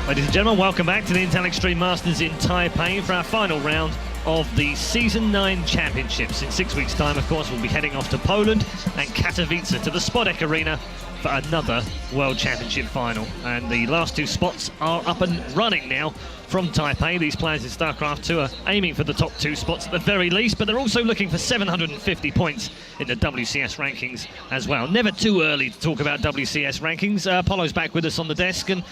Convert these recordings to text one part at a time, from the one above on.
Ladies and gentlemen, welcome back to the Intel Extreme Masters in Taipei for our final round of the Season 9 Championships. In 6 weeks' time, of course, we'll be heading off to Poland and Katowice to the Spodek Arena for another World Championship final. And the last two spots are up and running now from Taipei. These players in StarCraft 2 are aiming for the top 2 spots at the very least, but they're also looking for 750 points in the WCS rankings as well. Never too early to talk about WCS rankings. Apollo's back with us on the desk, and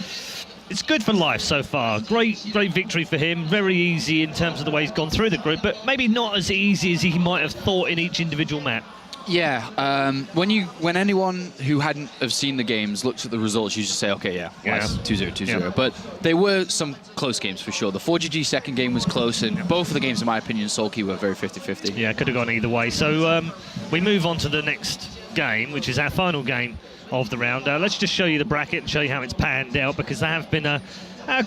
it's good for life so far. Great victory for him. Very easy in terms of the way he's gone through the group, but maybe not as easy as he might have thought in each individual map. Yeah, when anyone who hadn't have seen the games looks at the results, you just say, okay, yeah. 2-0, 2-0. Yeah. But there were some close games for sure. The 4GG second game was close, and both of the games, in my opinion, Soulkey were very 50-50. Yeah, could have gone either way. So we move on to the next game, which is our final game of the round. Let's just show you the bracket and show you how it's panned out, because there have been a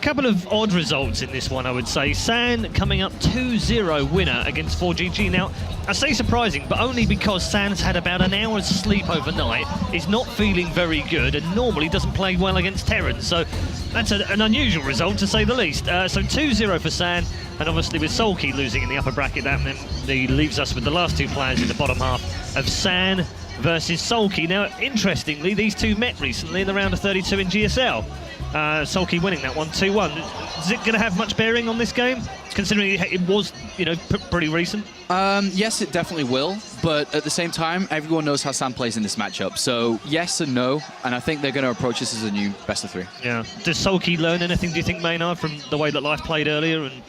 couple of odd results in this one, I would say. San coming up 2-0 winner against 4GG. Now, I say surprising, but only because San's had about an hour's sleep overnight, is not feeling very good, and normally doesn't play well against Terrans. So that's an unusual result, to say the least. So 2-0 for San, and obviously with Soulkey losing in the upper bracket, that leaves us with the last two players in the bottom half of San versus Soulkey. Now, interestingly, these two met recently in the round of 32 in GSL. Soulkey winning that one 2-1. Is it going to have much bearing on this game, considering it was, pretty recent? Yes, it definitely will, but at the same time, everyone knows how San plays in this matchup. So yes and no, and I think they're going to approach this as a new best of 3. Yeah. Does Soulkey learn anything, do you think, Maynard, from the way that Life played earlier, and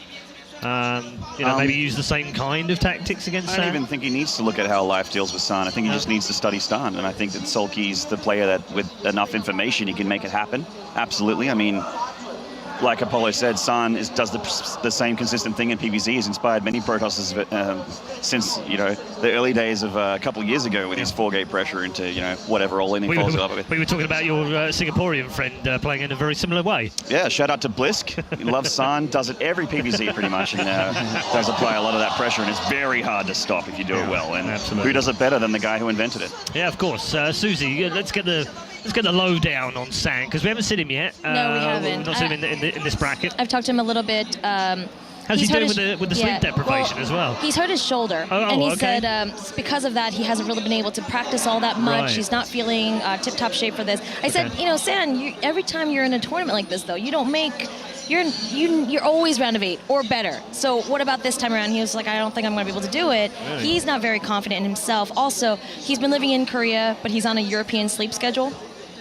maybe use the same kind of tactics against San? I don't even think he needs to look at how Life deals with San. I think he just needs to study San, and I think that Soulkey's the player that, with enough information, he can make it happen. Absolutely. I mean, like Apollo said, San does the same consistent thing in PvZ. He's inspired many Protosses since, the early days of a couple of years ago with his 4-gate pressure into, whatever all in he falls up with. We were talking about your Singaporean friend playing in a very similar way. Yeah, shout out to Blisk. He loves San, does it every PvZ pretty much, and does apply a lot of that pressure, and it's very hard to stop if you do it well. And who does it better than the guy who invented it? Yeah, of course. Susie, let's get the lowdown on San, because we haven't seen him yet. No, we haven't. We've not seen him in this bracket. I've talked to him a little bit. How's he doing with the sleep deprivation as well? He's hurt his shoulder, and he said because of that, he hasn't really been able to practice all that much. Right. He's not feeling tip-top shape for this. I said, San, every time you're in a tournament like this, though, you don't make... You're always round of 8 or better. So what about this time around? He was like, I don't think I'm going to be able to do it. Really? He's not very confident in himself. Also, he's been living in Korea, but he's on a European sleep schedule.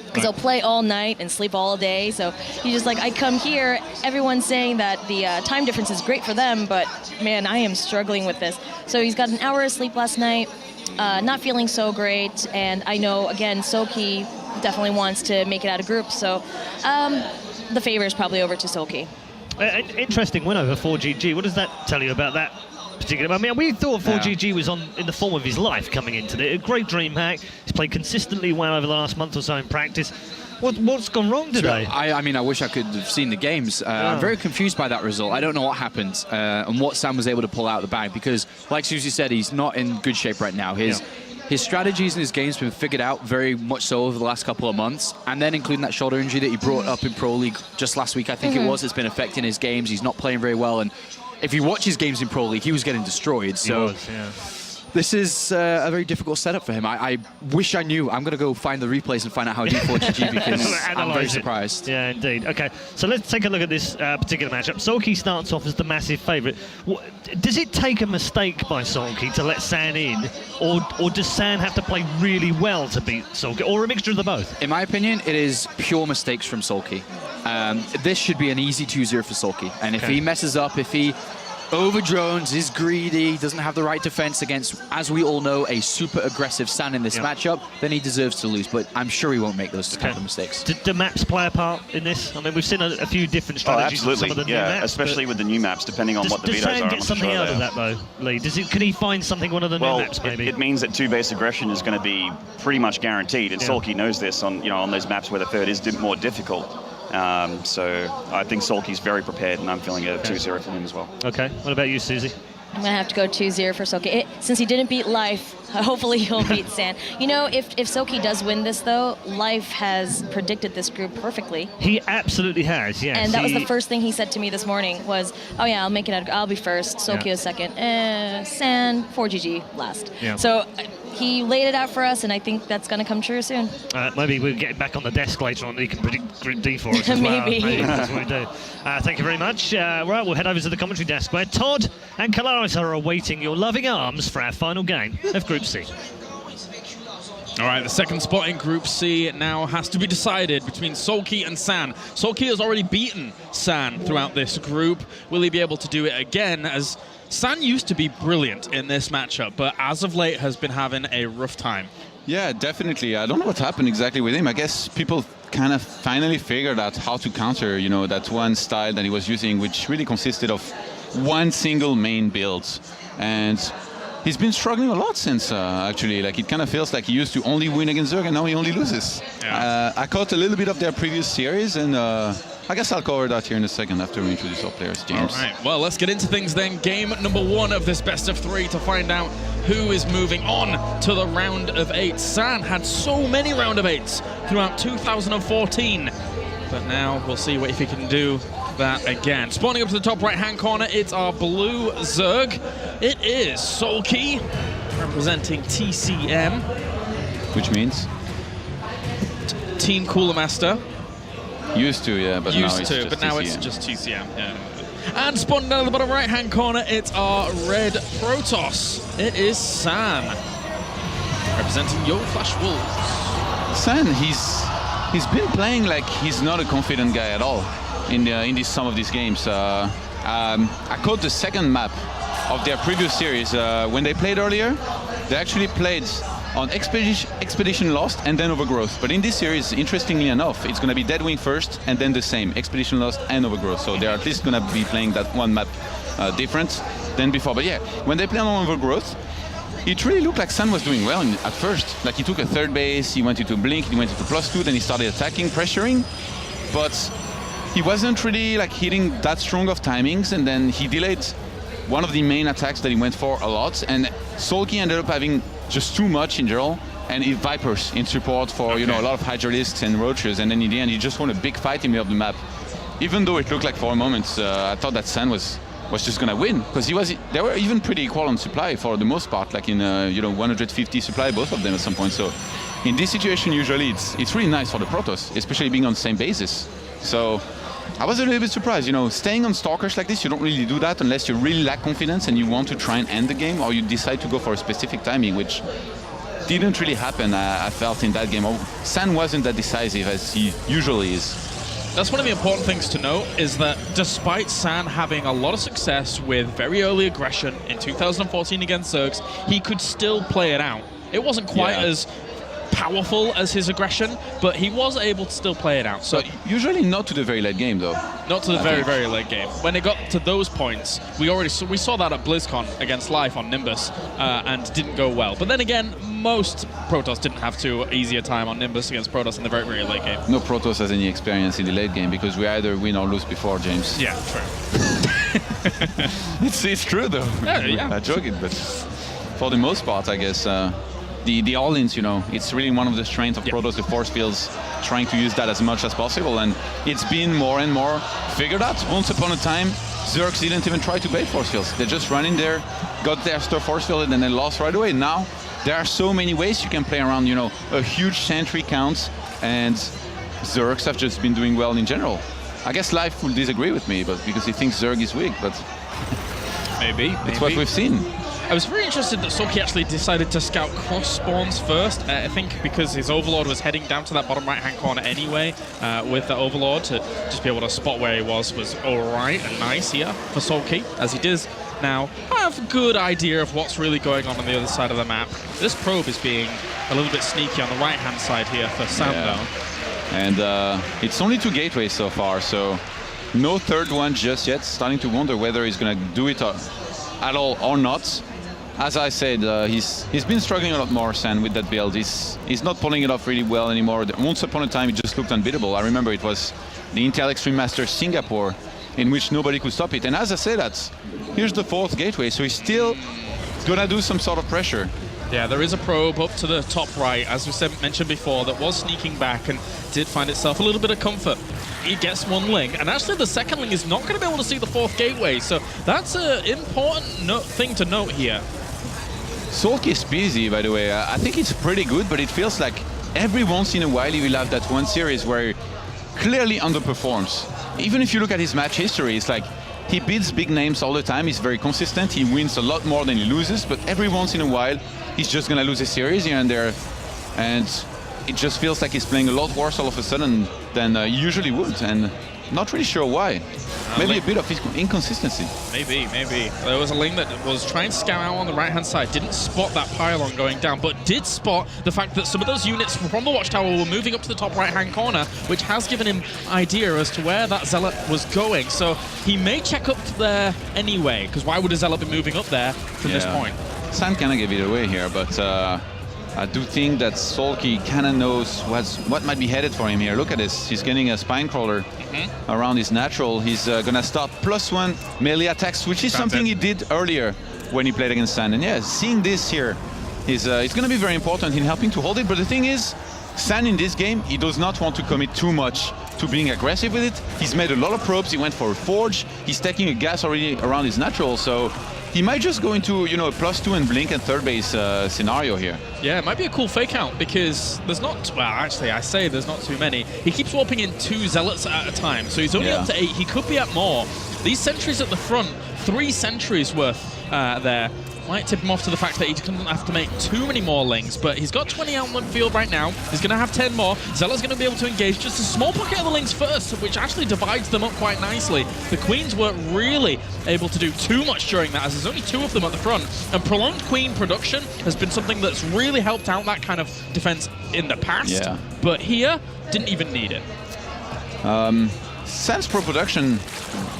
Because he'll play all night and sleep all day. So he's just like, I come here, everyone's saying that the time difference is great for them, but man, I am struggling with this. So he's got an hour of sleep last night, not feeling so great. And I know, again, Soulkey definitely wants to make it out of group. So the favor is probably over to Soulkey. Interesting win over 4GG. What does that tell you about that particular? I mean, we thought 4GG was in the form of his life coming into it. A great dream hack. He's played consistently well over the last month or so in practice. What's gone wrong today? I mean, I wish I could have seen the games. I'm very confused by that result. I don't know what happened and what Sam was able to pull out of the bag, because, like Susie said, he's not in good shape right now. His strategies in his game's been figured out very much so over the last couple of months, and then including that shoulder injury that he brought up in Pro League just last week, I think it was, it's been affecting his games. He's not playing very well, and if you watch his games in Pro League, he was getting destroyed. So this is a very difficult setup for him. I wish I knew. I'm going to go find the replays and find out how he did 4GG, because I'm very surprised. Yeah, indeed. Okay, so let's take a look at this particular matchup. Soulkey starts off as the massive favourite. Does it take a mistake by Soulkey to let San in, or does San have to play really well to beat Soulkey, or a mixture of the both? In my opinion, it is pure mistakes from Soulkey. This should be an easy 2-0 for Soulkey, and if he messes up, if he over-drones, is greedy, doesn't have the right defense against, as we all know, a super aggressive San in this matchup, then he deserves to lose, but I'm sure he won't make those type of mistakes. Do maps play a part in this? I mean, we've seen a few different strategies with some of the new maps. Especially with the new maps, depending on what the vetoes are. Does San get something out of that, though, Lee? Can he find something, one of the new maps, maybe? It means that 2-base aggression is going to be pretty much guaranteed, and Soulkey knows this on those maps where the third is more difficult. So I think Soulkey's very prepared, and I'm feeling a 2-0 for him as well. Okay. What about you, Susie? I'm going to have to go 2-0 for Soulkey. Since he didn't beat Life Hopefully he'll beat San. You know, if Soulkey does win this, though, Life has predicted this group perfectly. He absolutely has, yes. And that was the first thing he said to me this morning was, oh yeah, I'll make it out. I'll be first, Soulkey is second, San, 4GG last. Yeah. So he laid it out for us, and I think that's going to come true soon. Maybe we'll get back on the desk later on and he can predict Group D for us as well. Maybe. Maybe that's what we do. Thank you very much. Right, we'll head over to the commentary desk where Todd and Kalaris are awaiting your loving arms for our final game of Group C. All right, the second spot in Group C now has to be decided between Soulkey and San. Soulkey has already beaten San throughout this group. Will he be able to do it again? As San used to be brilliant in this matchup, but as of late has been having a rough time. Yeah, definitely. I don't know what happened exactly with him. I guess people kind of finally figured out how to counter, you know, that one style that he was using, which really consisted of one single main build. And he's been struggling a lot since, actually. Like, it kind of feels like he used to only win against Zerg, and now he only loses. Yeah. I caught a little bit of their previous series, and I guess I'll cover that here in a second after we introduce our players, James. All right, well, let's get into things then. Game number 1 of this best of 3 to find out who is moving on to the round of 8. San had so many round of 8s throughout 2014, but now we'll see if he can do that again. Spawning up to the top right-hand corner, it's our blue Zerg. It is Soulkey, representing TCM. Which means? Team Cooler Master. Used to, yeah, but now it's just now TCM. it's just TCM. Yeah. And spawning down at the bottom right-hand corner, it's our red Protoss. It is San, representing Yo Flash Wolves. San, he's been playing like he's not a confident guy at all in some of these games. I caught the second map of their previous series. When they played earlier, they actually played on Expedition Lost and then Overgrowth. But in this series, interestingly enough, it's going to be Deadwing first and then the same, Expedition Lost and Overgrowth. So they're at least going to be playing that one map different than before. But yeah, when they played on Overgrowth, it really looked like San was doing well at first. Like, he took a third base, he went into Blink, he went into +2, then he started attacking, pressuring. But he wasn't really like hitting that strong of timings, and then he delayed one of the main attacks that he went for a lot, and Soulkey ended up having just too much in general, and he Vipers in support for, you know, a lot of Hydralisks and Roaches, and then in the end he just won a big fight in the middle of the map. Even though it looked like for a moment, I thought that San was just gonna win, because they were even pretty equal on supply for the most part, like in 150 supply, both of them at some point. So in this situation, usually it's really nice for the Protoss, especially being on the same basis. So I was a little bit surprised, you know, staying on Stalkers like this, you don't really do that unless you really lack confidence and you want to try and end the game, or you decide to go for a specific timing, which didn't really happen, I felt, in that game. San wasn't that decisive as he usually is. That's one of the important things to note, is that despite San having a lot of success with very early aggression in 2014 against Zergs, he could still play it out. It wasn't quite as powerful as his aggression, but he was able to still play it out. So but usually not to the very late game, though. Not to the very late game. When it got to those points, we saw that at BlizzCon against Life on Nimbus, and didn't go well. But then again, most Protoss didn't have too easy a time on Nimbus against Protoss in the very late game. No Protoss has any experience in the late game, because we either win or lose before, James. Yeah, true. it's true, though. Yeah. I'm joking, but for the most part, I guess, the all-ins, you know, it's really one of the strengths of Protoss, the force fields, trying to use that as much as possible, and it's been more and more figured out. Once upon a time, Zergs didn't even try to bait force fields. They just ran in there, got their force field, and then lost right away. Now, there are so many ways you can play around, you know, a huge sentry count, and Zergs have just been doing well in general. I guess Life will disagree with me, but because he thinks Zerg is weak, but maybe. It's what we've seen. I was very interested that Soulkey actually decided to scout cross spawns first. I think because his Overlord was heading down to that bottom right-hand corner anyway, with the Overlord to just be able to spot where he was all right and nice here for Soulkey, as he does now have a good idea of what's really going on the other side of the map. This probe is being a little bit sneaky on the right-hand side here for Sam, though. And it's only 2 gateways so far, so no third one just yet. Starting to wonder whether he's going to do it at all or not. As I said, he's been struggling a lot more, San, with that build. He's not pulling it off really well anymore. Once upon a time, it just looked unbeatable. I remember it was the Intel Extreme Master Singapore, in which nobody could stop it. And as I say that, here's the 4th gateway, so he's still gonna do some sort of pressure. Yeah, there is a probe up to the top right, as we mentioned before, that was sneaking back and did find itself a little bit of comfort. He gets one ling, and actually the second ling is not going to be able to see the fourth gateway, so that's an important thing to note here. Soulkey is busy, by the way. I think it's pretty good, but it feels like every once in a while he will have that one series where he clearly underperforms. Even if you look at his match history, it's like he beats big names all the time. He's very consistent. He wins a lot more than he loses, but every once in a while, he's just going to lose a series here and there. And it just feels like he's playing a lot worse all of a sudden than he usually would. And not really sure why. Maybe a bit of inconsistency. Maybe. There was a lane that was trying to scout out on the right-hand side, didn't spot that pylon going down, but did spot the fact that some of those units from the watchtower were moving up to the top right-hand corner, which has given him idea as to where that Zealot was going. So he may check up there anyway, because why would a Zealot be moving up there from this point? Sam kind of gave it away here, but I do think that Soulkey kind of knows what might be headed for him here. Look at this. He's getting a spine crawler around his natural. He's going to start +1 melee attacks, which is something he did earlier when he played against San. And yeah, seeing this here is it's going to be very important in helping to hold it. But the thing is, San in this game, he does not want to commit too much to being aggressive with it. He's made a lot of probes. He went for a forge. He's taking a gas already around his natural. So he might just go into, you know, a +2 and blink and third base scenario here. Yeah, it might be a cool fake out because there's not, well, actually, I say there's not too many. He keeps warping in 2 Zealots at a time, so he's only up to 8. He could be at more. These sentries at the front, 3 sentries worth there, might tip him off to the fact that he doesn't have to make too many more lings, but he's got 20 out on one field right now. He's going to have 10 more. Zealot's going to be able to engage just a small pocket of the lings first, which actually divides them up quite nicely. The Queens weren't really able to do too much during that, as there's only 2 of them at the front, and prolonged Queen production has been something that's really helped out that kind of defense in the past, but here, didn't even need it. San's pro production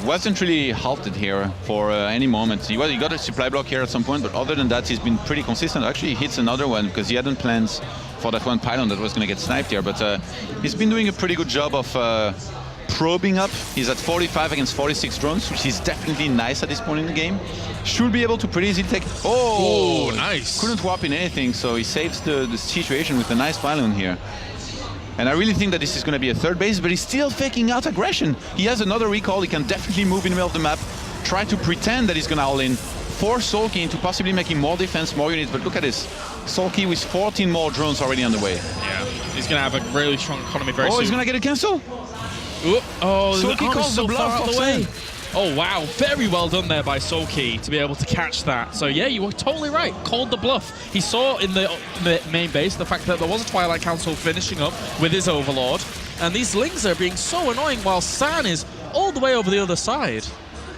wasn't really halted here for any moment. He got a supply block here at some point, but other than that, he's been pretty consistent. Actually, he hits another one because he hadn't plans for that one pylon that was going to get sniped here, but he's been doing a pretty good job of probing up. He's at 45 against 46 drones, which is definitely nice at this point in the game. Should be able to pretty easily take... Oh, nice. Couldn't warp in anything, so he saves the situation with a nice pylon here. And I really think that this is going to be a third base, but he's still faking out aggression. He has another recall. He can definitely move in the middle of the map, try to pretend that he's going to all in, force Soulkey into possibly making more defense, more units. But look at this. Soulkey with 14 more drones already on the way. Yeah, he's going to have a really strong economy very soon. Oh, he's going to get a cancel? Oh, Soulkey calls the bluff out of the way. Oh, wow. Very well done there by Soulkey to be able to catch that. So, yeah, you were totally right. Called the bluff. He saw in the main base the fact that there was a Twilight Council finishing up with his Overlord. And these lings are being so annoying while San is all the way over the other side.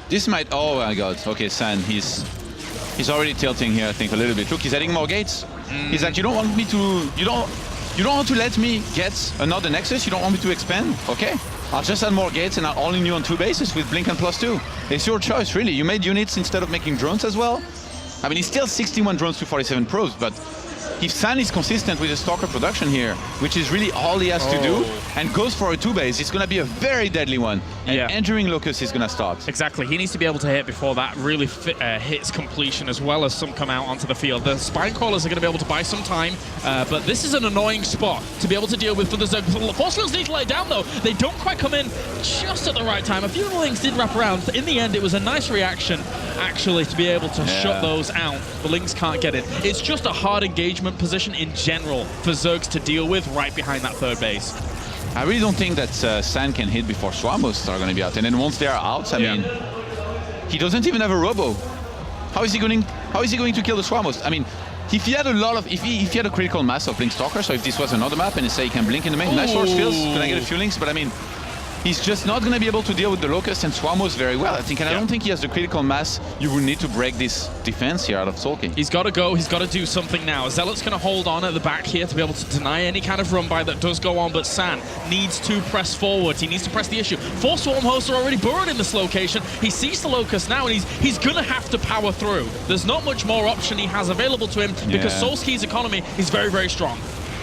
This might... Oh, my God. Okay, San, he's already tilting here, I think, a little bit. Look, he's adding more gates. He's like, you don't want me to... You don't want to let me get another Nexus? You don't want me to expand? Okay. I'll just add more gates and I'll all in you on 2 bases with blink and +2. It's your choice, really. You made units instead of making drones as well. I mean, he's still 61 drones to 47 probes, but if San is consistent with the Stalker production here, which is really all he has to do, and goes for a 2 base, it's going to be a very deadly one. And entering Locus is going to start. Exactly. He needs to be able to hit before that really hits completion, as well as some come out onto the field. The Spine Crawlers are going to be able to buy some time, but this is an annoying spot to be able to deal with for the Zerg. Force Fields need to lay down, though. They don't quite come in just at the right time. A few of the Lings did wrap around. In the end, it was a nice reaction, actually, to be able to shut those out. The Lings can't get in. It's just a hard engagement position in general for Zergs to deal with right behind that third base. I really don't think that San can hit before Swarmos are going to be out. And then once they are out, I mean, he doesn't even have a Robo. How is he going to kill the Swarmos? I mean, if he had if he had a critical mass of Blink Stalker, so if this was another map and say he can blink in the main, nice force fields, can I get a few links? But I mean, he's just not going to be able to deal with the Locust and Swarmos very well, I think. And I don't think he has the critical mass you will need to break this defense here out of Soulkey. He's got to go. He's got to do something now. Zealot's going to hold on at the back here to be able to deny any kind of run-by that does go on, but San needs to press forward. He needs to press the issue. 4 Swarm Hosts are already burrowed in this location. He sees the Locust now, and he's going to have to power through. There's not much more option he has available to him because Soulkey's economy is very, very strong.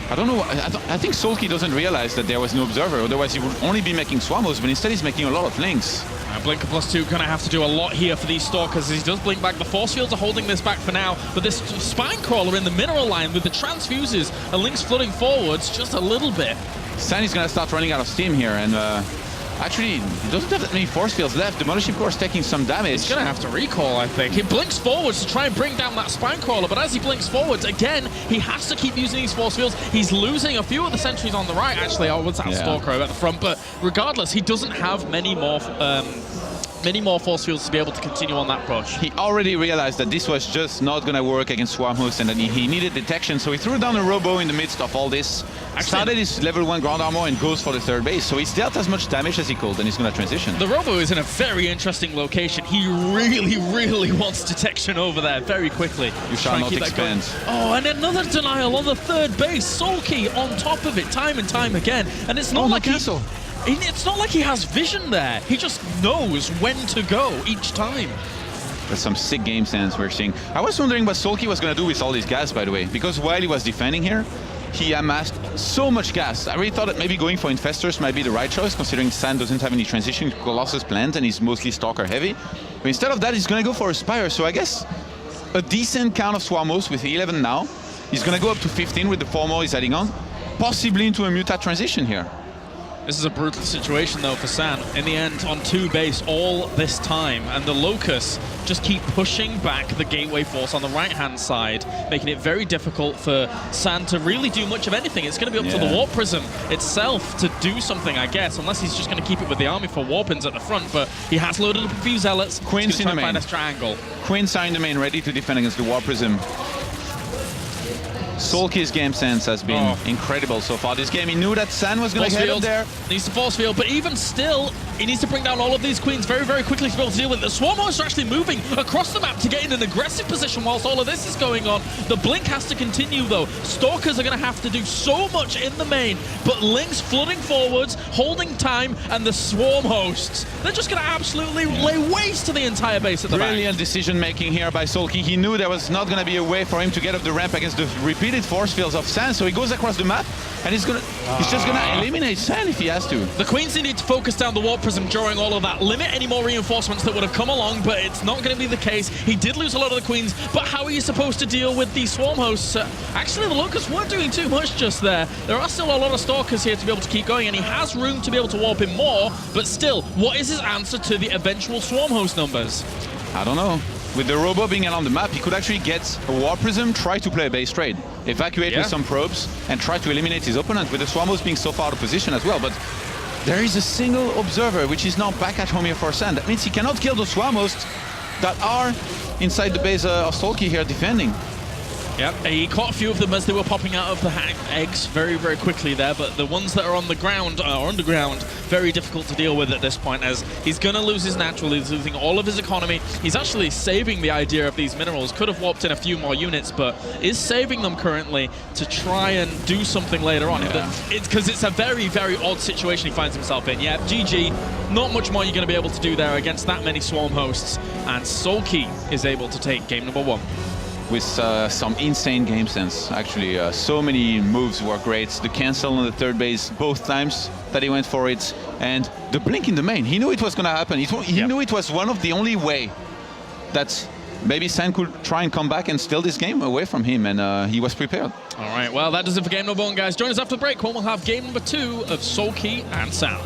I don't know. I think Soulkey doesn't realize that there was no observer. Otherwise, he would only be making Swarmos, but instead he's making a lot of links. Blinker +2 going to have to do a lot here for these Stalkers as he does blink back. The force fields are holding this back for now, but this Spine Crawler in the mineral line with the transfuses and links flooding forwards just a little bit. Sandy's going to start running out of steam here, and actually, he doesn't have that many force fields left. Demolishing Core is taking some damage. He's going to have to recall, I think. He blinks forwards to try and bring down that Spine Crawler, but as he blinks forwards, again, he has to keep using these force fields. He's losing a few of the sentries on the right, actually. Oh, what's that Stalker at the front? But regardless, he doesn't have many more force fields to be able to continue on that push. He already realized that this was just not going to work against Swarmhost and that he needed detection, so he threw down a Robo in the midst of all this. Started his level 1 ground armor and goes for the third base, so he's dealt as much damage as he could, and he's going to transition. The Robo is in a very interesting location. He really, really wants detection over there very quickly. You shall not expand. Oh, and another denial on the third base. Soulkey on top of it time and time again. And it's not like it's not like he has vision there. He just knows when to go each time. There's some sick game sense we're seeing. I was wondering what Soulkey was going to do with all these gas, by the way, because while he was defending here, he amassed so much gas. I really thought that maybe going for Infestors might be the right choice, considering Sand doesn't have any transition to Colossus planned and he's mostly Stalker heavy. But instead of that, he's going to go for a Spire. So I guess a decent count of Swarmos with 11 now. He's going to go up to 15 with the 4 more he's adding on, possibly into a Mutat transition here. This is a brutal situation, though, for San. In the end, on 2 base all this time, and the Locust just keep pushing back the Gateway Force on the right-hand side, making it very difficult for San to really do much of anything. It's going to be up to the Warp Prism itself to do something, I guess, unless he's just going to keep it with the army for Warpins at the front, but he has loaded up a few Zealots. Queen's in the main. Find a triangle. Queen's in the main, ready to defend against the Warp Prism. Soulkey's game sense has been incredible so far this game. He knew that San was going to head up there. Needs to force field, but even still, he needs to bring down all of these queens very, very quickly to be able to deal with it. The Swarmhosts are actually moving across the map to get in an aggressive position whilst all of this is going on. The blink has to continue, though. Stalkers are going to have to do so much in the main, but Link's flooding forwards, holding time, and the Swarmhosts, they're just going to absolutely lay waste to the entire base at the back. Brilliant decision-making here by Soulkey. He knew there was not going to be a way for him to get up the ramp against the repeated force fields of San, so he goes across the map, and he's just going to eliminate San if he has to. The Queens need to focus down the Warp Prism during all of that, limit any more reinforcements that would have come along, but it's not going to be the case. He did lose a lot of the Queens, but how are you supposed to deal with these Swarm Hosts? Actually, the Locusts weren't doing too much just there. There are still a lot of Stalkers here to be able to keep going, and he has room to be able to warp in more, but still, what is his answer to the eventual Swarm Host numbers? I don't know. With the Robo being on the map, he could actually get a Warp Prism, try to play a base trade, evacuate with some probes, and try to eliminate his opponent, with the Swarmos being so far out of position as well. But there is a single observer, which is now back at home here for San. That means he cannot kill the Swarmos that are inside the base of Soulkey here defending. Yep, he caught a few of them as they were popping out of the eggs very, very quickly there, but the ones that are on the ground, or underground, very difficult to deal with at this point, as he's going to lose his natural, he's losing all of his economy. He's actually saving the idea of these minerals. Could have warped in a few more units, but is saving them currently to try and do something later on. It's because it's a very, very odd situation he finds himself in. Yeah, GG, not much more you're going to be able to do there against that many Swarm Hosts, and Soulkey is able to take game number 1. With some insane game sense, actually. So many moves were great. The cancel on the third base both times that he went for it, and the blink in the main. He knew it was going to happen. He knew it was one of the only way that maybe San could try and come back and steal this game away from him, and he was prepared. All right, well, that does it for game number 1, guys. Join us after the break when we'll have game number 2 of Soulkey and San.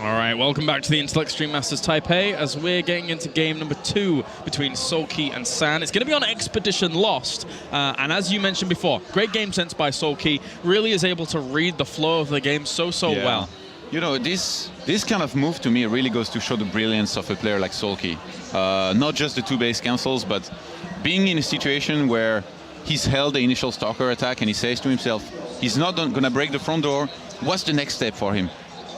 All right, welcome back to the Intel Extreme Masters Taipei as we're getting into game number 2 between Soulkey and San. It's going to be on Expedition Lost, and as you mentioned before, great game sense by Soulkey. Really is able to read the flow of the game so well. You know, this kind of move to me really goes to show the brilliance of a player like Soulkey. Not just the 2 base cancels, but being in a situation where he's held the initial Stalker attack and he says to himself, he's not going to break the front door. What's the next step for him?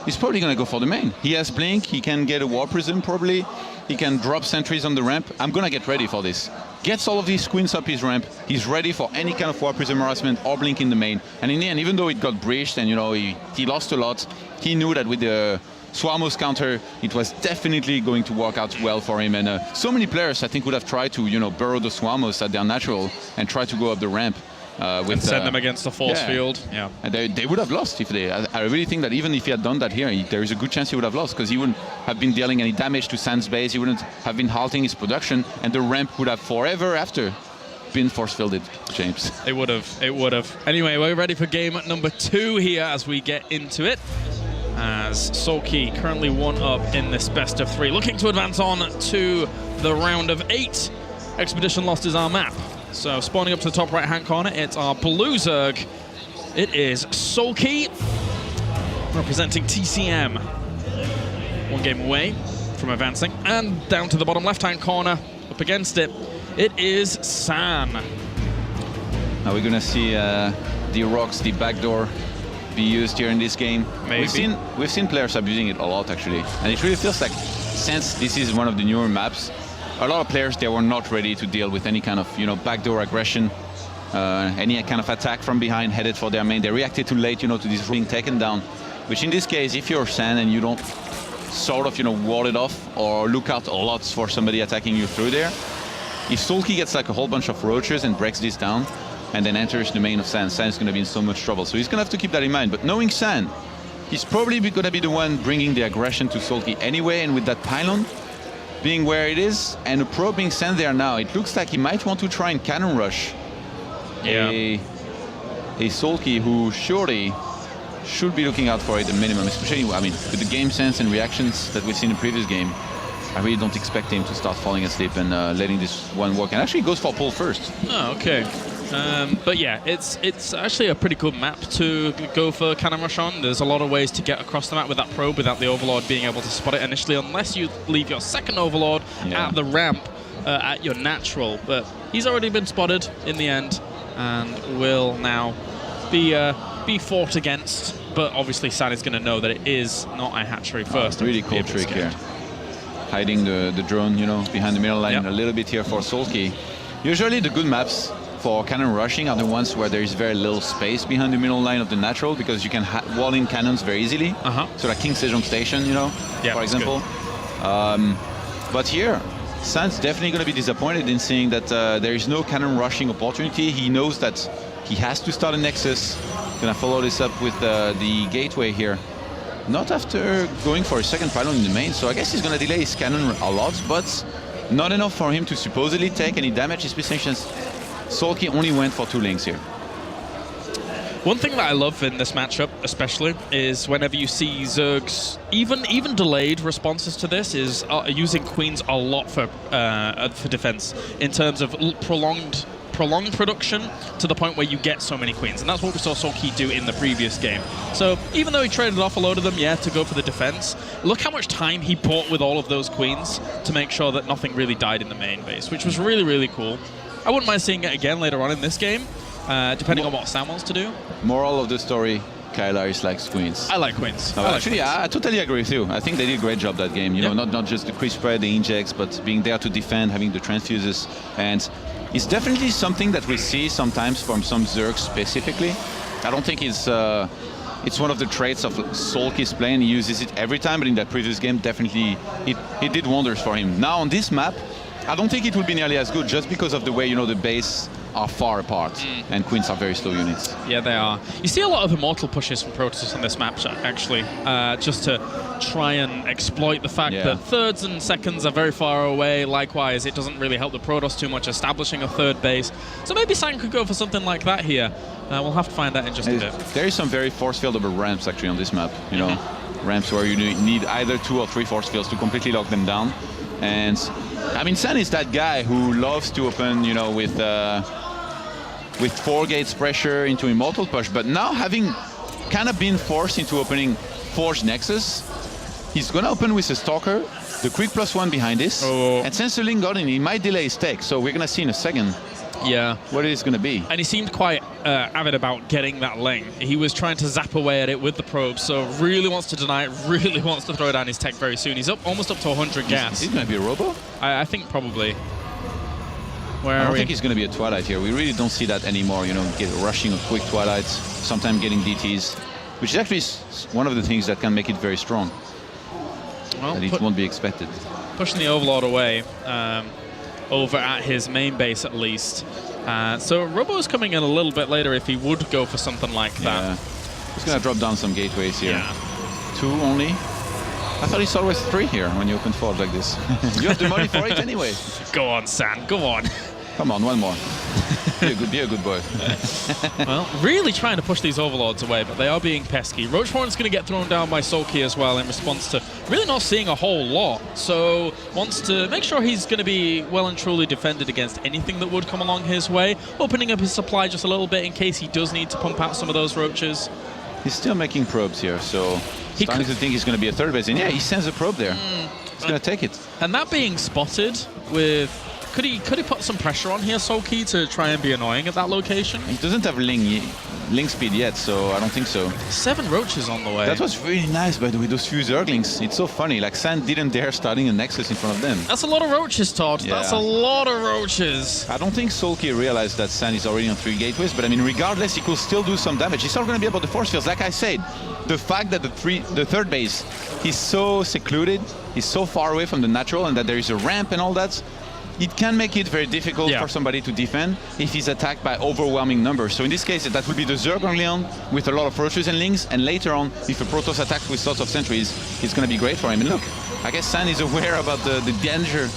He's probably going to go for the main. He has Blink, he can get a War Prism probably, he can drop sentries on the ramp. I'm going to get ready for this. Gets all of these queens up his ramp, he's ready for any kind of War Prism harassment or Blink in the main. And in the end, even though it got breached and, you know, he lost a lot, he knew that with the Swarmos counter, it was definitely going to work out well for him. And so many players, I think, would have tried to, you know, burrow the Swarmos at their natural and try to go up the ramp. And send them against the force field. Yeah. And they would have lost if they. I really think that even if he had done that here, there is a good chance he would have lost because he wouldn't have been dealing any damage to San's base. He wouldn't have been halting his production, and the ramp would have forever after been force-fielded, James. It would have. It would have. Anyway, we're ready for game number 2 here as we get into it. As Soulkey currently 1 up in this best of 3, looking to advance on to the round of 8. Expedition Lost is our map. So spawning up to the top right-hand corner, it's our blue Zerg. It is Soulkey, representing TCM. 1 game away from advancing. And down to the bottom left-hand corner, up against it, it is San. Now we're going to see the rocks, the backdoor, be used here in this game. Maybe. We've seen players abusing it a lot, actually. And it really feels like, since this is one of the newer maps, a lot of players, they were not ready to deal with any kind of, you know, backdoor aggression, any kind of attack from behind headed for their main. They reacted too late, you know, to this being taken down. Which in this case, if you're San and you don't sort of, you know, wall it off or look out a lot for somebody attacking you through there, if Soulkey gets like a whole bunch of roaches and breaks this down and then enters the main of San, San's going to be in so much trouble. So he's going to have to keep that in mind. But knowing San, he's probably going to be the one bringing the aggression to Soulkey anyway, and with that pylon being where it is, and a probe being sent there now, it looks like he might want to try and cannon rush a Soulkey who surely should be looking out for it at minimum, especially, I mean, with the game sense and reactions that we've seen in the previous game. I really don't expect him to start falling asleep and letting this one work. And actually he goes for pull first. Oh, okay. But yeah, it's actually a pretty good map to go for cannon rush on. There's a lot of ways to get across the map with that probe without the Overlord being able to spot it initially, unless you leave your second Overlord at the ramp at your natural. But he's already been spotted in the end and will now be fought against. But obviously San is going to know that it is not a hatchery first. Really cool trick here. Hiding the drone, you know, behind the middle line a little bit here for Soulkey. Usually the good maps for cannon rushing are the ones where there is very little space behind the middle line of the natural, because you can wall in cannons very easily. So like King Sejong Station, you know, for example. But here, San's definitely going to be disappointed in seeing that there is no cannon rushing opportunity. He knows that he has to start a Nexus. Gonna follow this up with the gateway here. Not after going for a second pylon in the main, so I guess he's gonna delay his cannon a lot, but not enough for him to supposedly take any damage, especially since Soulkey only went for 2 links here. One thing that I love in this matchup, especially, is whenever you see Zerg's even delayed responses to this is using queens a lot for defense in terms of prolonged production to the point where you get so many queens, and that's what we saw Soulkey do in the previous game. So even though he traded off a load of them, to go for the defense, look how much time he bought with all of those queens to make sure that nothing really died in the main base, which was really, really cool. I wouldn't mind seeing it again later on in this game, depending on what Sam wants to do. Moral of the story, Kylar likes queens. I like queens. I totally agree with you. I think they did a great job that game. You know, not just the creep spread, the injects, but being there to defend, having the transfuses. And it's definitely something that we see sometimes from some Zergs specifically. I don't think it's one of the traits of Soulkey's play, and he uses it every time, but in that previous game, definitely it did wonders for him. Now on this map, I don't think it will be nearly as good, just because of the way, you know, the base are far apart, and queens are very slow units. Yeah, they are. You see a lot of immortal pushes from Protoss on this map, actually, just to try and exploit the fact that thirds and seconds are very far away. Likewise, it doesn't really help the Protoss too much establishing a third base. So maybe Sang could go for something like that here. We'll have to find out in just a bit. There is some very force-fieldable ramps, actually, on this map, you know. ramps where you need either 2 or 3 force fields to completely lock them down. And I mean, San is that guy who loves to open, you know, with 4 gates pressure into Immortal Push, but now having kind of been forced into opening Forge Nexus, he's gonna open with a Stalker, the quick +1 behind this, and since the Link got in, he might delay his tech, so we're gonna see in a second what it is gonna be. And he seemed quite avid about getting that Ling. He was trying to zap away at it with the probe, so really wants to deny it, really wants to throw down his tech very soon. He's almost up to 100 gas. Is it gonna be a Robo? I think probably. I don't think he's gonna be a Twilight here. We really don't see that anymore, you know, rushing a quick Twilight, sometimes getting DTs, which is actually one of the things that can make it very strong. Well, that it won't be expected. Pushing the Overlord away, over at his main base at least. So Robo's coming in a little bit later if he would go for something like that. He's going to drop down some gateways here. Yeah. 2 only. I thought it's always 3 here when you open Forge like this. You have the money for it anyway. Go on, San, go on. Come on, one more. Be a good boy. Well, really trying to push these Overlords away, but they are being pesky. Roachhorn's going to get thrown down by Soulkey as well in response to really not seeing a whole lot. So wants to make sure he's going to be well and truly defended against anything that would come along his way, opening up his supply just a little bit in case he does need to pump out some of those roaches. He's still making probes here, so starting to think he's going to be a 3rd base. And yeah, he sends a probe there. He's going to take it. And that being spotted with... Could he put some pressure on here, Soulkey, to try and be annoying at that location? He doesn't have Link speed yet, so I don't think so. 7 roaches on the way. That was really nice, by the way, those few Zerglings. It's so funny, like San didn't dare starting a Nexus in front of them. That's a lot of roaches, Todd. Yeah. That's a lot of roaches. I don't think Soulkey realized that San is already on 3 gateways, but I mean, regardless, he could still do some damage. It's not going to be about the force fields. Like I said, the fact that the 3rd base is so secluded, is so far away from the natural, and that there is a ramp and all that, it can make it very difficult for somebody to defend if he's attacked by overwhelming numbers. So in this case, that would be the Zergonglion with a lot of roaches and Lings, and later on, if a Protoss attacks with lots of sentries, it's going to be great for him. And look, I guess San is aware about the danger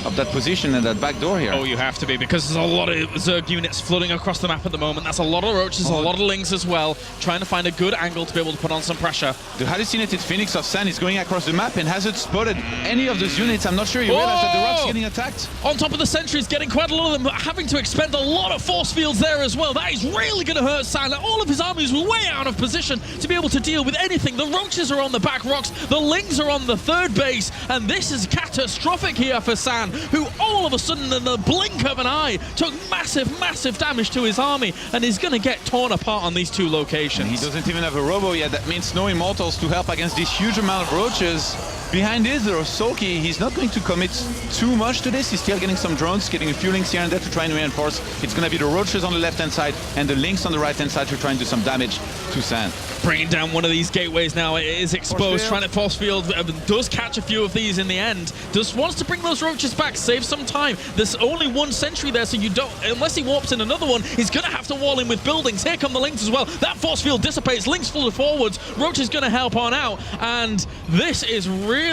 of that position and that back door here. Oh, you have to be, because there's a lot of Zerg units flooding across the map at the moment. That's a lot of roaches, a lot of Lings as well, trying to find a good angle to be able to put on some pressure. The hallucinated Phoenix of San is going across the map and hasn't spotted any of those units. I'm not sure you realize that the rock's getting attacked. On top of the sentries, getting quite a lot of them, having to expend a lot of force fields there as well. That is really going to hurt San. All of his armies were way out of position to be able to deal with anything. The roaches are on the back rocks, the Lings are on the 3rd base, and this is catastrophic here for San, who all of a sudden, in the blink of an eye, took massive damage to his army, and is going to get torn apart on these 2 locations. And he doesn't even have a Robo yet. That means no Immortals to help against this huge amount of roaches. Behind this, there are Soulkey. He's not going to commit too much to this. He's still getting some drones, getting a few Links here and there to try and reinforce. It's going to be the roaches on the left-hand side and the Links on the right-hand side to try and do some damage to San. Bringing down one of these gateways now. It is exposed, trying to force field. Does catch a few of these in the end. Just wants to bring those roaches back, save some time. There's only 1 sentry there, so you don't, unless he warps in another one, he's going to have to wall in with buildings. Here come the Links as well. That force field dissipates. Links full of forwards. Roach is going to help on out, and this is really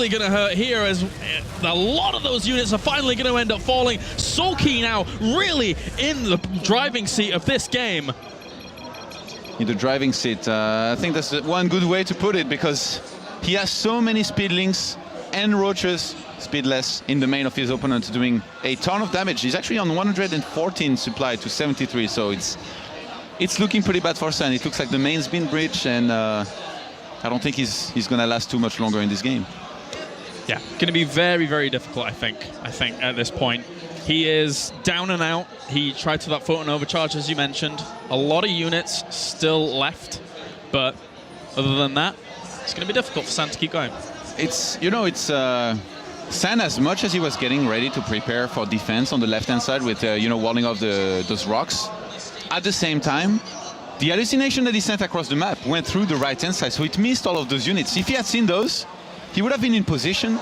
going to hurt here, as a lot of those units are finally going to end up falling. Soulkey now really in the driving seat of this game. In the driving seat, I think that's one good way to put it, because he has so many speed Links and roaches, speedless, in the main of his opponent, doing a ton of damage. He's actually on 114 supply to 73, so it's looking pretty bad for San. It looks like the main's been breached, and I don't think he's going to last too much longer in this game. Yeah, going to be very difficult, I think, at this point. He is down and out. He tried to that photon overcharge, as you mentioned. A lot of units still left, but other than that, it's going to be difficult for San to keep going. It's, you know, it's San, as much as he was getting ready to prepare for defense on the left-hand side with, you know, walling off those rocks, at the same time, the hallucination that he sent across the map went through the right-hand side, so it missed all of those units. If he had seen those, he would have been in position,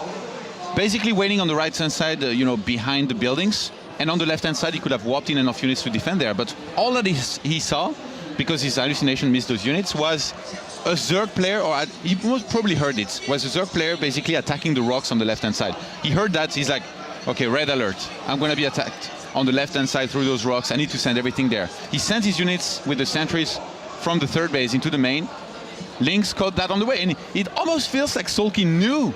basically waiting on the right-hand side, you know, behind the buildings, and on the left-hand side, he could have warped in enough units to defend there. But all that he saw, because his hallucination missed those units, was a Zerg player, or he most probably heard it, was a Zerg player basically attacking the rocks on the left-hand side. He heard that, he's like, okay, red alert, I'm going to be attacked on the left-hand side through those rocks, I need to send everything there. He sent his units with the sentries from the 3rd base into the main, Lynx caught that on the way, and it almost feels like Soulkey knew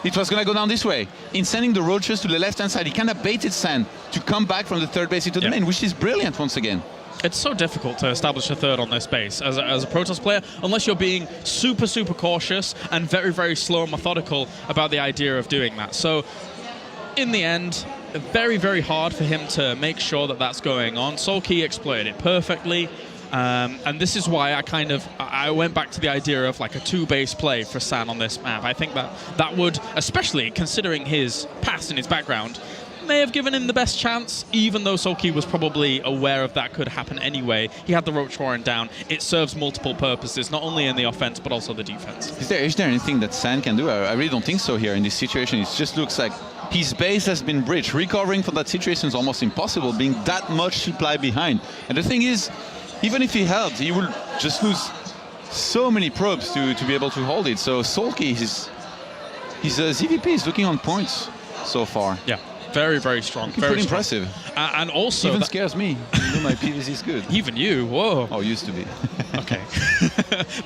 it was going to go down this way. In sending the roaches to the left-hand side, he kind of baited San to come back from the third base into the main, which is brilliant once again. It's so difficult to establish a third on this base as a Protoss player, unless you're being super, super cautious and very, very slow and methodical about the idea of doing that. So, in the end, very, very hard for him to make sure that that's going on. Soulkey exploited it perfectly. And this is why I went back to the idea of like a two-base play for San on this map. I think that would, especially considering his past and his background, may have given him the best chance, even though Soulkey was probably aware of that could happen anyway. He had the Roach Warren down. It serves multiple purposes, not only in the offense, but also the defense. Is there anything that San can do? I really don't think so here in this situation. It just looks like his base has been breached. Recovering from that situation is almost impossible, being that much supply behind. And the thing is, even if he held, he will just lose so many probes to be able to hold it. So Soulkey, his ZvP is looking on points so far. Yeah. Very, very strong. Very pretty impressive. And also... Even scares me. You know, my PvZ is good. Even you? Whoa. Oh, used to be. Okay.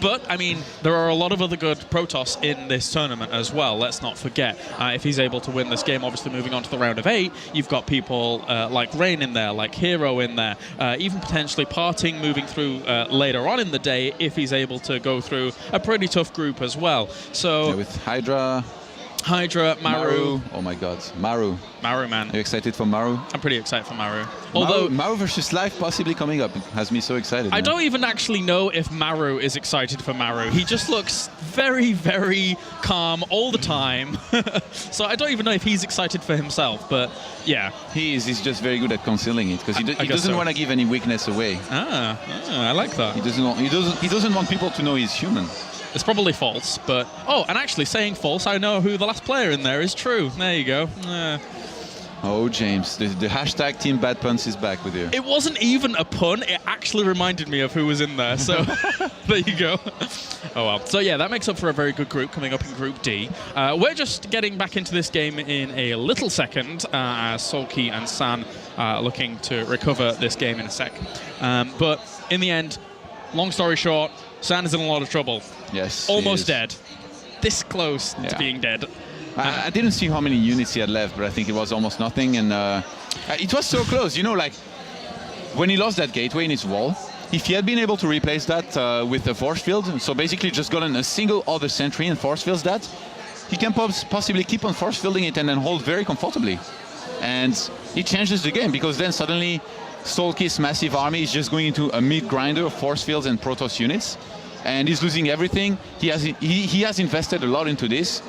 But, I mean, there are a lot of other good Protoss in this tournament as well. Let's not forget. If he's able to win this game, obviously moving on to the round of 8, you've got people like Rain in there, like Hero in there, even potentially Parting moving through later on in the day if he's able to go through a pretty tough group as well. So... Yeah, with Hydra, Maru. Oh my god, Maru. Maru, man. Are you excited for Maru? I'm pretty excited for Maru. Although Maru versus Life possibly coming up has me so excited. I don't even actually know if Maru is excited for Maru. He just looks very, very calm all the time. So I don't even know if he's excited for himself, but yeah. He's just very good at concealing it because he doesn't want to give any weakness away. I like that. He doesn't want people to know he's human. It's probably false, but... Oh, and actually saying false, I know who the last player in there is true. There you go. Oh, James, the hashtag Team Bad Puns is back with you. It wasn't even a pun. It actually reminded me of who was in there, so there you go. Oh, well. So, yeah, that makes up for a very good group coming up in Group D. We're just getting back into this game in a little second as Soulkey and San are looking to recover this game in a sec. But in the end, long story short, San is in a lot of trouble. Yes. Almost dead. This close to being dead. I didn't see how many units he had left, but I think it was almost nothing. And it was so close. You know, like when he lost that gateway in his wall, if he had been able to replace that with a force field, so basically just gotten a single other sentry and force fields that, he can possibly keep on force fielding it and then hold very comfortably. And it changes the game because then suddenly Soulkey's massive army is just going into a mid grinder of force fields and Protoss units, and he's losing everything. He has invested a lot into this.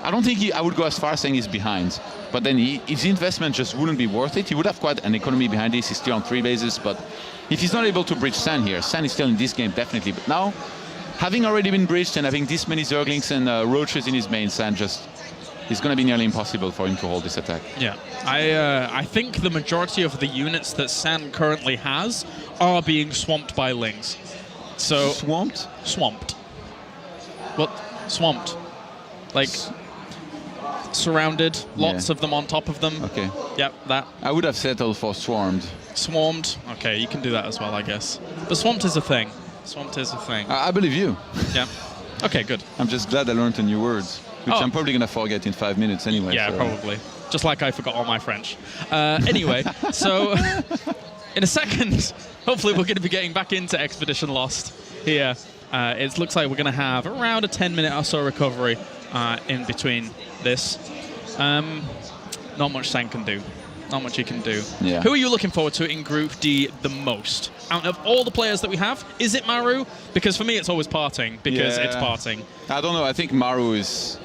I don't think I would go as far as saying he's behind, but then his investment just wouldn't be worth it. He would have quite an economy behind this. He's still on 3 bases, but if he's not able to bridge San here, San is still in this game definitely. But now, having already been bridged and having this many Zerglings and Roaches in his main, San just... It's going to be nearly impossible for him to hold this attack. Yeah, I think the majority of the units that San currently has are being swamped by Lings. So Swamped? Swamped. What? Swamped. Like, surrounded, lots of them on top of them. Okay. Yep, that. I would have settled for swarmed. Swarmed. Okay, you can do that as well, I guess. But swamped is a thing. Swamped is a thing. I believe you. Yeah. Okay, good. I'm just glad I learned a new word, which I'm probably going to forget in 5 minutes anyway. Yeah, so. probably. Just like I forgot all my French. Anyway, so in a second, hopefully we're going to be getting back into Expedition Lost here. It looks like we're going to have around a 10-minute or so recovery in between this. Not much San can do. Not much he can do. Yeah. Who are you looking forward to in Group D the most? Out of all the players that we have, is it Maru? Because for me, it's always Parting, because it's Parting. I don't know. I think Maru is...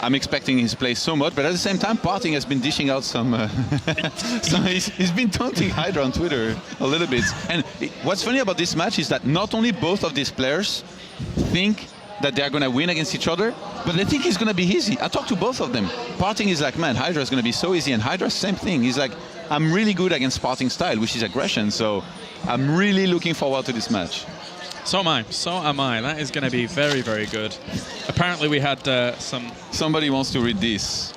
I'm expecting his play so much, but at the same time, Parting has been dishing out some... he's been taunting Hydra on Twitter a little bit. And what's funny about this match is that not only both of these players think that they're going to win against each other, but they think it's going to be easy. I talked to both of them. Parting is like, man, Hydra is going to be so easy. And Hydra, same thing. He's like, I'm really good against Parting style, which is aggression. So I'm really looking forward to this match. So am I. So am I. That is going to be very, very good. Apparently we had some... Somebody wants to read this.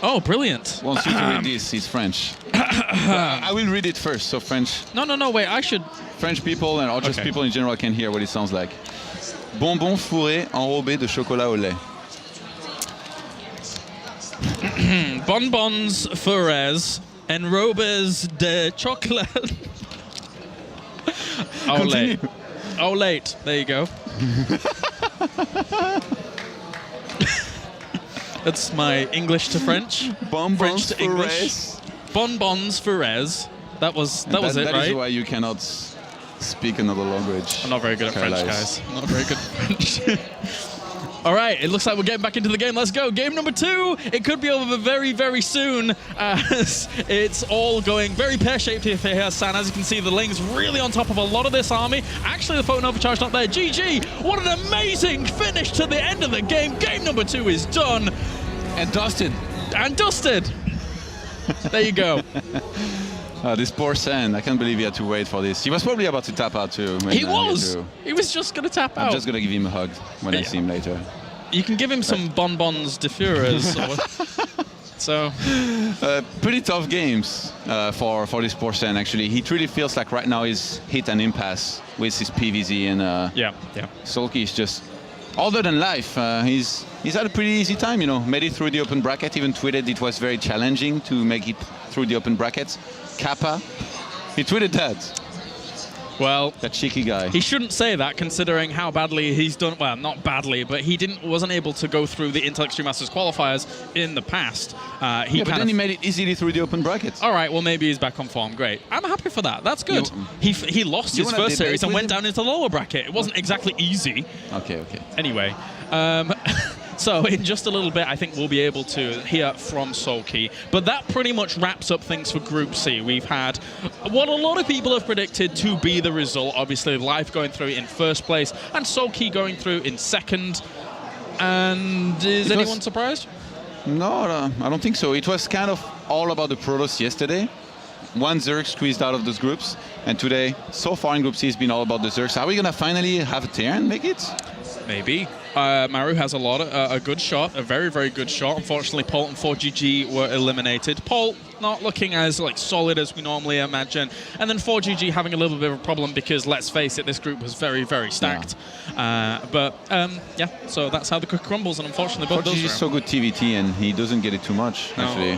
Oh, brilliant. Wants you to read this. He's French. I will read it first, so French... No, wait, I should... French people or just people in general can hear what it sounds like. bonbons fourrés enrobés de chocolat au lait. Bonbons Ferrez enrobes de chocolat. Au lait. Au lait. There you go. That's my English to French. Bonbons French to English. Ferrez. Bonbons Ferrez. That was it, That right? is why you cannot speak another language. I'm not very good at French, Carlisle. guys. I'm not very good at French. All right, it looks like we're getting back into the game. Let's go. Game number 2. It could be over very, very soon as it's all going very pear-shaped here, San. As you can see, the Ling's really on top of a lot of this army. Actually, the Photon Overcharge not there. GG. What an amazing finish to the end of the game. Game number 2 is done. And dusted. And dusted. There you go. This poor San, I can't believe he had to wait for this. He was probably about to tap out too. He was. He was just going to tap out. I'm just going to give him a hug when I see him later. You can give him some bonbons de fureurs. So, pretty tough games for this poor San, actually. He truly feels like right now he's hit an impasse with his PVZ, and yeah. Soulkey is just older than life. He's had a pretty easy time, you know. Made it through the open bracket, even tweeted it was very challenging to make it through the open brackets. Kappa, he tweeted that. Well, that cheeky guy. He shouldn't say that, considering how badly he's done. Well, not badly, but he wasn't able to go through the Intel Extreme Masters qualifiers in the past. But then he made it easily through the open brackets. All right, well, maybe he's back on form. Great. I'm happy for that. That's good. He lost his first series and went down into the lower bracket. It wasn't exactly easy. Okay. Anyway. So in just a little bit, I think we'll be able to hear from Soulkey. But that pretty much wraps up things for Group C. We've had what a lot of people have predicted to be the result. Obviously, Life going through in first place and Soulkey going through in second. And is anyone surprised? No, I don't think so. It was kind of all about the Protoss yesterday. One Zerg squeezed out of those groups. And today, so far in Group C, it's been all about the Zergs. Are we going to finally have a Terran make it? Maybe. Maru has a good shot, a very, very good shot. Unfortunately, Polt and 4GG were eliminated. Polt not looking as solid as we normally imagine. And then 4GG having a little bit of a problem because, let's face it, this group was very, very stacked. Yeah. So that's how the cookie crumbles, and unfortunately both those 4GG is so good TVT, and he doesn't get it too much, actually.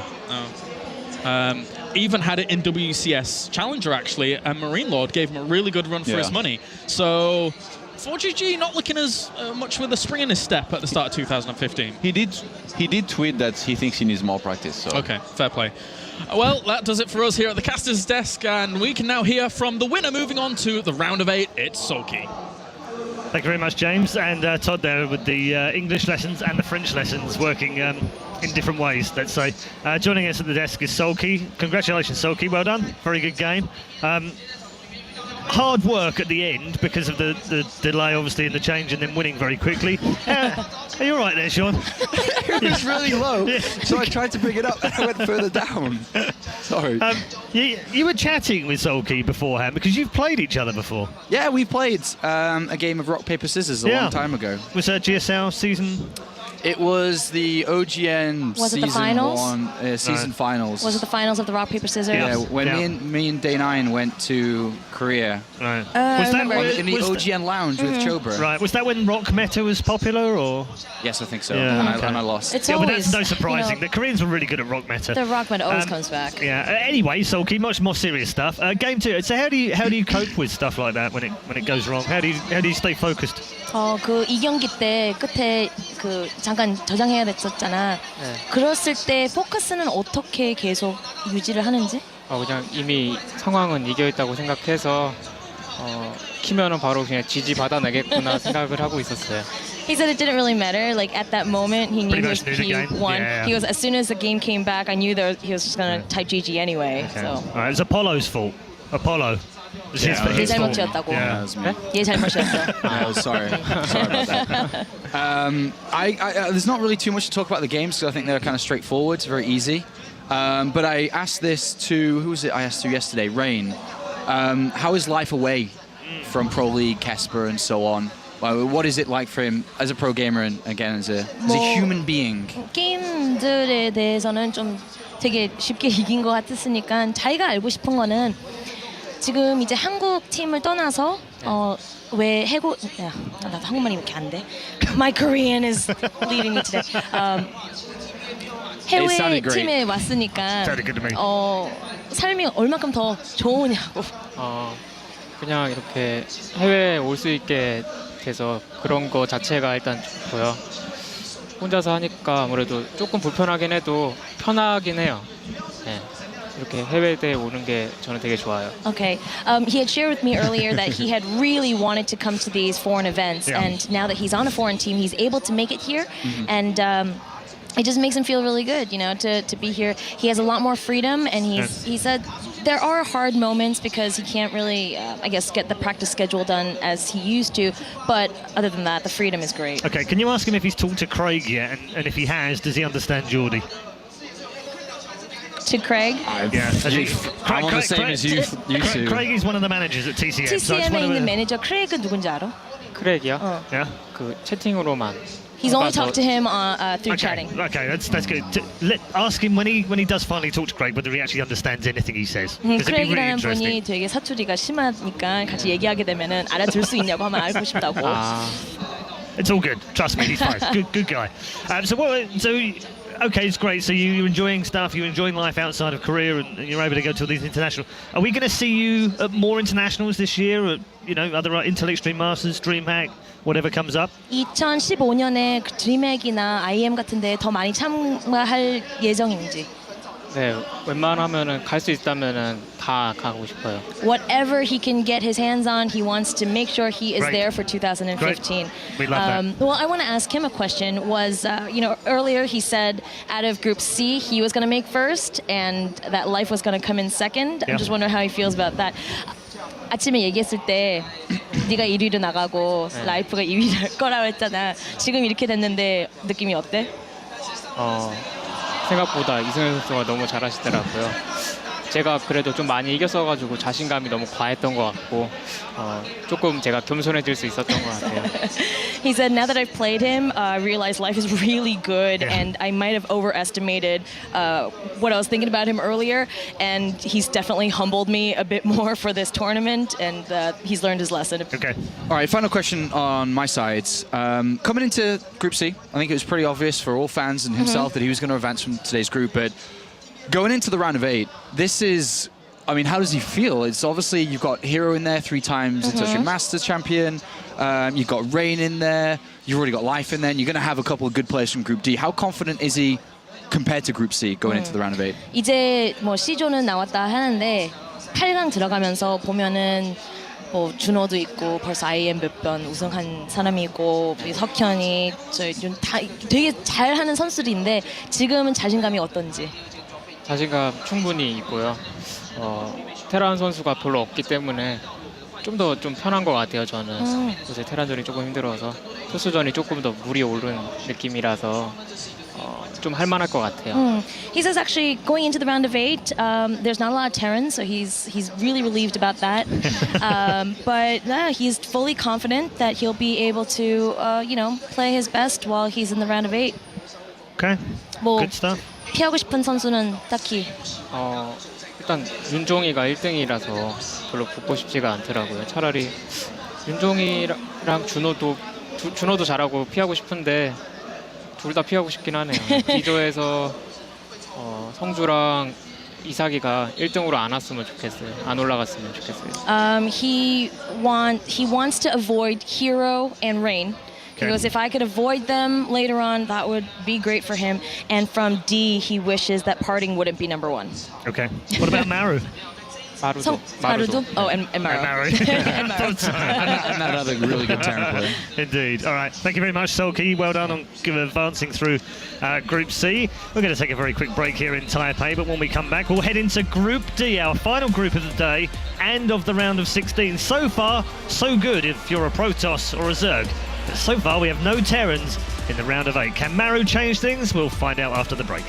No. Even had it in WCS Challenger, actually, and Marine Lord gave him a really good run for his money. So 4GG not looking as much with a spring in his step at the start of 2015. He did tweet that he thinks he needs more practice. So. Okay, fair play. Well, that does it for us here at the caster's desk, and we can now hear from the winner moving on to the round of 8. It's Soulkey. Thank you very much, James, and Todd there with the English lessons and the French lessons working in different ways, let's say. Joining us at the desk is Soulkey. Congratulations, Soulkey. Well done. Very good game. Hard work at the end because of the delay, obviously, in the change and then winning very quickly. Are you all right there, Sean? It was really low, so I tried to bring it up and I went further down. Sorry. You were chatting with Soulkey beforehand because you've played each other before. Yeah, we played a game of rock, paper, scissors a long time ago. Was that GSL season? It was the OGN season finals? 1, season finals. Was it the finals of the rock, paper, scissors? Yeah, when me and Day 9 went to Korea. Right. Was that in the OGN lounge with Chobra. Right. Was that when rock meta was popular, or? Yes, I think so. Yeah, and I lost. It's but always, that's no surprising. The Koreans were really good at rock meta. The rock meta always comes back. Yeah. Anyway, Soulkey, much more serious stuff. Game 2. So how do you cope with stuff like that when it goes wrong? How do you stay focused? 그 2경기 때 끝에 그 잠깐 저장해야 됐었잖아. 그랬을 때 포커스는 어떻게 계속 유지를 하는지? 그냥 이미 상황은 이겨 있다고 생각해서 키면은 바로 그냥 지지 받아내겠구나 생각을 하고 있었어요. He said it didn't really matter. Like at that moment, he knew he won. Yeah. He goes, as soon as the game came back, I knew he was just gonna type GG anyway. Okay. So. All right, it was Apollo's fault. Apollo. It was his fault. 잘못이었다고. Yeah, that was me. 얘 잘못이었어. Sorry about that. There's not really too much to talk about the games because I think they're kind of straightforward. It's very easy. But I asked this to, who was it I asked to yesterday? Rain. How is life away from Pro League, Kesper, and so on? What is it like for him as a pro gamer and again as a human being? 게임들에 대해서는 좀 되게 쉽게 이긴 것 같았으니까 자기가 알고 싶은 거는 지금 이제 한국 팀을 떠나서 왜 해고 나도 한국말이 이렇게 안 돼. My Korean is leaving me today. 해외 sounded great. 팀에 왔으니까 Sounded good to me. 삶이 얼마큼 더 좋으냐고. 그냥 이렇게 해외에 올 수 있게 돼서 그런 거 자체가 일단 좋고요. 혼자서 하니까 아무래도 조금 불편하긴 해도 편하긴 해요. 네. 이렇게 해외에 오는 게 저는 되게 좋아요. Okay. He had shared with me earlier that he had really wanted to come to these foreign events, and now that he's on a foreign team, he's able to make it here, and it just makes him feel really good, you know, to be here. He has a lot more freedom, and he said there are hard moments because he can't really, I guess, get the practice schedule done as he used to. But other than that, the freedom is great. Okay, can you ask him if he's talked to Craig yet, and if he has, does he understand Geordie? To Craig? Yeah, I'm on the same as you two. Craig is one of the managers at TCM. so I just TCM에 wanna- 있는 매니저 크레이그 누군지 알아? 크랙이요? Yeah. 그 채팅으로만. He's only 봐서- talked to him through Okay, chatting. okay, that's good. Ask him when he does finally talk to Craig whether he actually understands anything he says. 'Cause it'd be really 크레이그라는 interesting. 분이 되게 사투리가 심하니까 같이 얘기하게 되면은 알아들 수 있냐고 하면 알고 싶다고. It's all good. Trust me, he's fine. Good guy. Okay, it's great. So you're enjoying stuff. You're enjoying life outside of Korea, and you're able to go to all these international. Are we going to see you at more internationals this year? At, other Intel Extreme Masters, DreamHack, whatever comes up. 2015년에 그 드림핵이나 IEM 같은데 더 많이 참가할 예정인지. 네, 웬만하면은 갈 수 있다면은 다 가고 싶어요. Whatever he can get his hands on, he wants to make sure he is Great. there for 2015. Great. We love that. Well, I want to ask him a question. Was earlier he said out of Group C he was going to make first, and that Life was going to come in second. Yeah. I'm just wondering how he feels about that. 아침에 얘기했을 때 네가 1위로 나가고 라이프가 2위 할 거라고 했잖아. 지금 이렇게 됐는데 느낌이 어때? 생각보다 이승현 선수가 너무 잘하시더라고요. 제가 그래도 좀 많이 이겼어가지고 자신감이 너무 과했던 것 같고 조금 제가 겸손해질 수 있었던 것 같아요. He said, now that I've played him, I realized life is really good, and I might have overestimated what I was thinking about him earlier, and he's definitely humbled me a bit more for this tournament, and he's learned his lesson. Okay. All right, final question on my side. Coming into Group C, I think it was pretty obvious for all fans and himself that he was going to advance from today's group, but going into the round of 8, this is, I mean, how does he feel? It's obviously, you've got Hero in there 3 times, International Masters champion, you've got Rain in there, you've already got Life in there, and you're going to have a couple of good players from Group D. How confident is he compared to Group C going into the round of 8? 이제 뭐 C조는 나왔다 하는데 8강 들어가면서 보면은 뭐 준호도 있고 벌써 IEM 몇 번 우승한 사람이 있고 석현이 다 되게 잘하는 선수들인데 지금은 자신감이 어떤지? 자신감 충분히 있고요. 테란 선수가 별로 없기 때문에 좀 더 좀 편한 것 같아요. 저는 요새 테란전이 조금 힘들어서 토스전이 조금 더 물이 오른 느낌이라서 좀 할만할 것 같아요. He says actually going into the round of 8, there's not a lot of Terrans, so he's really relieved about that. But he's fully confident that he'll be able to play his best while he's in the round of 8. Okay. 뭐 Good stuff. 피하고 싶은 선수는 딱히. 일단 윤종이가 1등이라서 별로 붙고 싶지가 않더라고요. 차라리 윤종이랑 준호도 잘하고 피하고 싶은데 둘 다 피하고 싶긴 하네요. D조에서 성주랑 이삭이가 1등으로 안 왔으면 좋겠어요. 안 올라갔으면 좋겠어요. He wants to avoid Hero and Rain. He goes, if I could avoid them later on, that would be great for him. And from D, he wishes that parting wouldn't be number 1. Okay. What about Maru? Marudo? Oh, and Maru. Maru. And Maru. And that other really good Terran player. Indeed. All right. Thank you very much, Soulkey. Well done on advancing through Group C. We're going to take a very quick break here in Taipei, but when we come back, we'll head into Group D, our final group of the day and of the round of 16. So far, so good if you're a Protoss or a Zerg. But so far, we have no Terrans in the round of 8. Can Maru change things? We'll find out after the break.